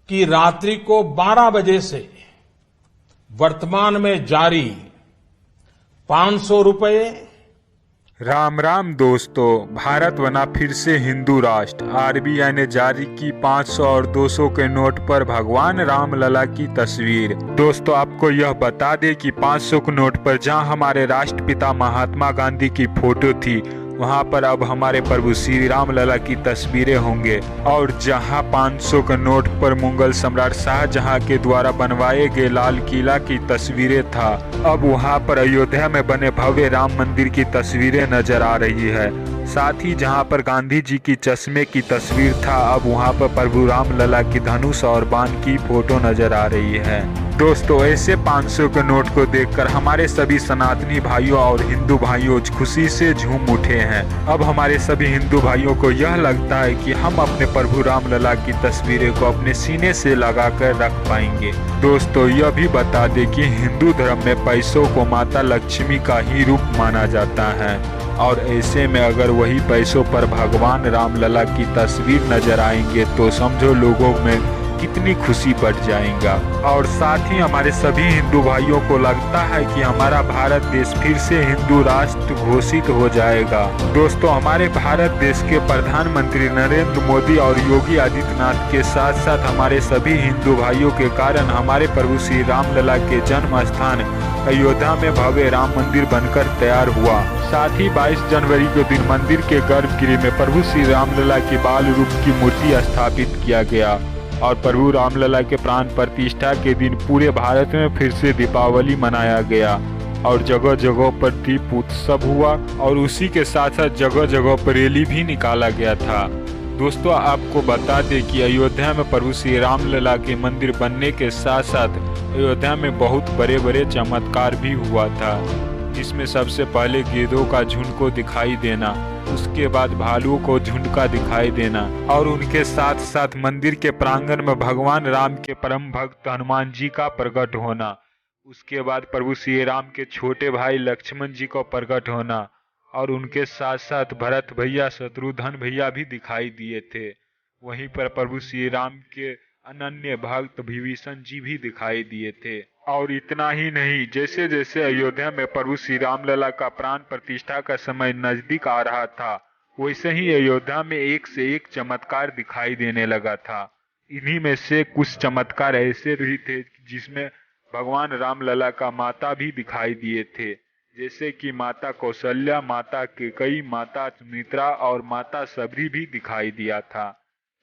कि रात्रि को 12 बजे से वर्तमान में जारी 500 रुपए। राम राम दोस्तों, भारत बना फिर से हिंदू राष्ट्र। आरबीआई ने जारी की 500 और 200 के नोट पर भगवान राम लला की तस्वीर। दोस्तों, आपको यह बता दें कि 500 के नोट पर जहां हमारे राष्ट्रपिता महात्मा गांधी की फोटो थी, वहां पर अब हमारे प्रभु श्री राम लला की तस्वीरें होंगे। और जहां 500 के नोट पर मुगल सम्राट शाहजहां के द्वारा बनवाए गए लाल किला की तस्वीरें था, अब वहां पर अयोध्या में बने भव्य राम मंदिर की तस्वीरें नजर आ रही है। साथ ही जहां पर गांधी जी की चश्मे की तस्वीर था, अब वहां पर प्रभु राम लला की धनुष और बाण की फोटो नजर आ रही है। दोस्तों, ऐसे 500 के नोट को देखकर हमारे सभी सनातनी भाइयों और हिंदू भाइयों खुशी से झूम उठे हैं। अब हमारे सभी हिंदू भाइयों को यह लगता है कि हम अपने प्रभु राम लला की तस्वीरें को अपने सीने से लगाकर रख पाएंगे। दोस्तों, यह भी बता दें कि हिंदू धर्म में पैसों को माता लक्ष्मी का ही रूप माना जाता है, और ऐसे में अगर वही पैसों पर भगवान राम लला की तस्वीर नजर आएंगे तो समझो लोगों में कितनी खुशी बढ़ जाएगा। और साथ ही हमारे सभी हिंदू भाइयों को लगता है कि हमारा भारत देश फिर से हिंदू राष्ट्र घोषित हो जाएगा। दोस्तों, हमारे भारत देश के प्रधानमंत्री नरेंद्र मोदी और योगी आदित्यनाथ के साथ साथ हमारे सभी हिंदू भाइयों के कारण हमारे प्रभु श्री राम लला के जन्म स्थान अयोध्या में भव्य राम मंदिर बनकर तैयार हुआ। साथ ही 22 जनवरी के दिन मंदिर के गर्भगृह में प्रभु श्री राम लला के बाल रूप की मूर्ति स्थापित किया गया। और प्रभु रामलला के प्राण प्रतिष्ठा के दिन पूरे भारत में फिर से दीपावली मनाया गया और जगह जगह पर दीप उत्सव हुआ, और उसी के साथ साथ जगह जगह पर रैली भी निकाला गया था। दोस्तों, आपको बता दें कि अयोध्या में प्रभु श्री रामलला के मंदिर बनने के साथ साथ अयोध्या में बहुत बड़े बड़े चमत्कार भी हुआ था, जिसमें सबसे पहले गेंदों का झुंड को दिखाई देना, उसके बाद भालुओं को झुंड का दिखाई देना, और उनके साथ साथ मंदिर के प्रांगण में भगवान राम के परम भक्त हनुमान जी का प्रकट होना, उसके बाद प्रभु श्री राम के छोटे भाई लक्ष्मण जी को प्रकट होना, और उनके साथ साथ भरत भैया शत्रुघ्न भैया भी दिखाई दिए थे। वहीं पर प्रभु श्री राम के अनन्य भक्त विभीषण जी भी दिखाई दिए थे। और इतना ही नहीं, जैसे जैसे अयोध्या में प्रभु श्री रामलला का प्राण प्रतिष्ठा का समय नजदीक आ रहा था, वैसे ही अयोध्या में एक से एक चमत्कार दिखाई देने लगा था। इन्हीं में से कुछ चमत्कार ऐसे भी थे जिसमें भगवान रामलला का माता भी दिखाई दिए थे, जैसे कि माता कौशल्या, माता कैकेयी, माता सुमित्रा और माता सबरी भी दिखाई दिया था।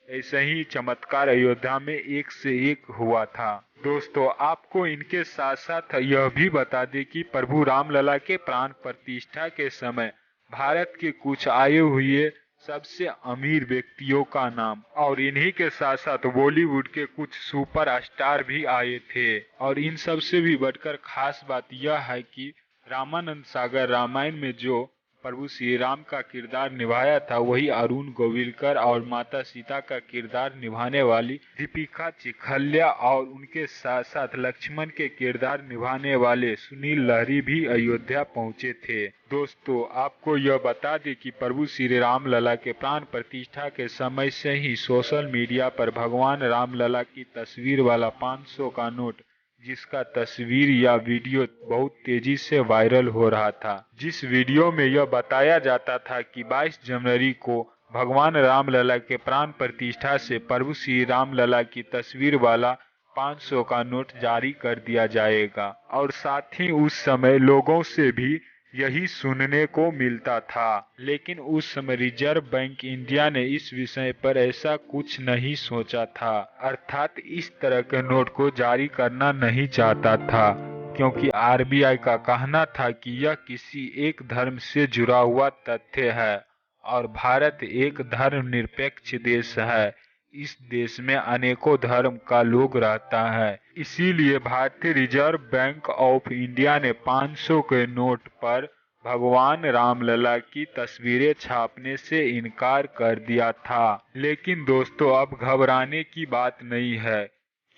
ऐसे ही चमत्कार अयोध्या में एक से एक हुआ था। दोस्तों, आपको इनके साथ साथ यह भी बता दें कि प्रभु रामलला के प्राण प्रतिष्ठा के समय भारत के कुछ आए हुए सबसे अमीर व्यक्तियों का नाम और इन्हीं के साथ साथ बॉलीवुड के कुछ सुपर स्टार भी आए थे। और इन सब से भी बढ़कर खास बात यह है कि रामानंद सागर रामायण में जो प्रभु श्री राम का किरदार निभाया था, वही अरुण गोविलकर, और माता सीता का किरदार निभाने वाली दीपिका चिखलिया, और उनके साथ साथ लक्ष्मण के किरदार निभाने वाले सुनील लहरी भी अयोध्या पहुंचे थे। दोस्तों, आपको यह बता दें कि प्रभु श्री राम लला के प्राण प्रतिष्ठा के समय से ही सोशल मीडिया पर भगवान राम लला की तस्वीर वाला 500 का नोट, जिसका तस्वीर या वीडियो बहुत तेजी से वायरल हो रहा था, जिस वीडियो में यह बताया जाता था कि 22 जनवरी को भगवान रामलला के प्राण प्रतिष्ठा से प्रभु श्री रामलला की तस्वीर वाला 500 का नोट जारी कर दिया जाएगा। और साथ ही उस समय लोगों से भी यही सुनने को मिलता था, लेकिन उस समय रिजर्व बैंक इंडिया ने इस विषय पर ऐसा कुछ नहीं सोचा था, अर्थात इस तरह के नोट को जारी करना नहीं चाहता था, क्योंकि आरबीआई का कहना था कि यह किसी एक धर्म से जुड़ा हुआ तथ्य है और भारत एक धर्मनिरपेक्ष देश है। इस देश में अनेकों धर्म का लोग रहता है, इसीलिए भारतीय रिजर्व बैंक ऑफ इंडिया ने 500 के नोट पर भगवान रामलला की तस्वीरें छापने से इनकार कर दिया था। लेकिन दोस्तों, अब घबराने की बात नहीं है,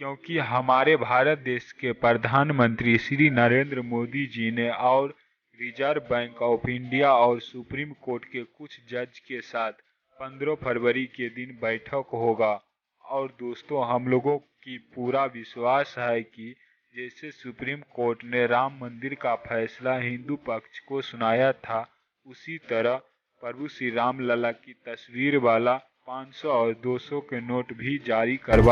क्योंकि हमारे भारत देश के प्रधानमंत्री श्री नरेंद्र मोदी जी ने और रिजर्व बैंक ऑफ इंडिया और सुप्रीम कोर्ट के कुछ जज के साथ 15 फरवरी के दिन बैठक होगा और दोस्तों हम लोगों की पूरा विश्वास है कि जैसे सुप्रीम कोर्ट ने राम मंदिर का फैसला हिंदू पक्ष को सुनाया था, उसी तरह प्रभु श्री राम लला की तस्वीर वाला 500 और 200 के नोट भी जारी करवा